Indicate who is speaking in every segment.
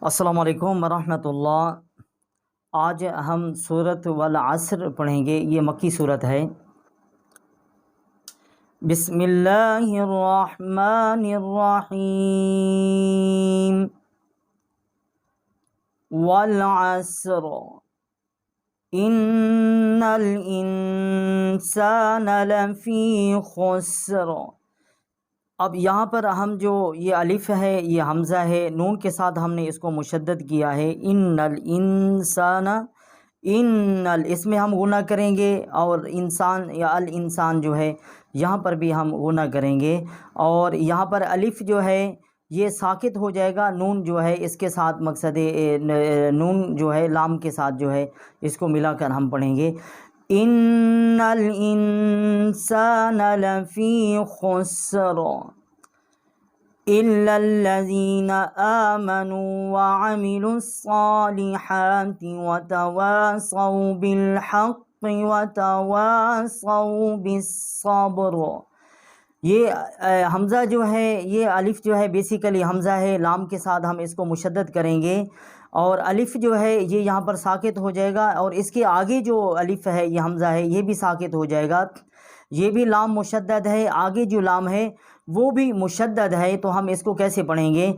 Speaker 1: السلام علیکم ورحمۃ اللہ۔ آج ہم سورۃ والعصر پڑھیں گے۔ یہ مکی صورت ہے۔ بسم اللہ الرحمن الرحیم۔ والعصر ان الانسان لفی خسر۔ اب یہاں پر ہم جو یہ الف ہے، یہ حمزہ ہے، نون کے ساتھ ہم نے اس کو مشدد کیا ہے۔ ان الانسان، اس میں ہم غنہ کریں گے، اور انسان یا الانسان جو ہے یہاں پر بھی ہم غنہ کریں گے، اور یہاں پر الف جو ہے یہ ساکت ہو جائے گا، نون جو ہے اس کے ساتھ، مقصد نون جو ہے لام کے ساتھ جو ہے اس کو ملا کر ہم پڑھیں گے۔ ان الانسان لفی خسر الا الذین آمنوا وعملوا الصالحات وتواصوا بالحق وتواصوا بالصبر۔ یہ حمزہ جو ہے، یہ الف جو ہے بیسیکلی حمزہ ہے، لام کے ساتھ ہم اس کو مشدد کریں گے، اور الف جو ہے یہ یہاں پر ساکت ہو جائے گا، اور اس کے آگے جو الف ہے یہ حمزہ ہے یہ بھی ساکت ہو جائے گا۔ یہ بھی لام مشدد ہے، آگے جو لام ہے وہ بھی مشدد ہے، تو ہم اس کو کیسے پڑھیں گے؟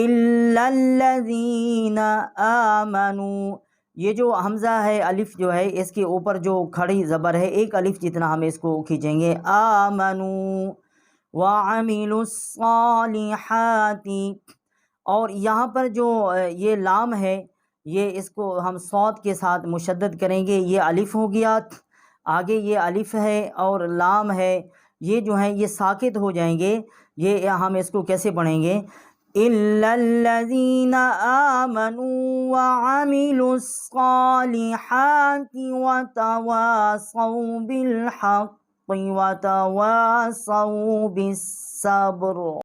Speaker 1: الا الذین آمنوا۔ یہ جو حمزہ ہے، الف جو ہے اس کے اوپر جو کھڑی زبر ہے، ایک الف جتنا ہم اس کو کھینچیں گے۔ آمنوا وعملوا الصالحات، اور یہاں پر جو یہ لام ہے یہ اس کو ہم صاد کے ساتھ مشدد کریں گے۔ یہ الف ہو گیا، آگے یہ الف ہے اور لام ہے، یہ جو ہیں یہ ساکت ہو جائیں گے۔ یہ ہم اس کو کیسے پڑھیں گے؟ الا الذین آمنوا وعملوا الصالحات وتواصوا بالحق وتواصوا بالصبر۔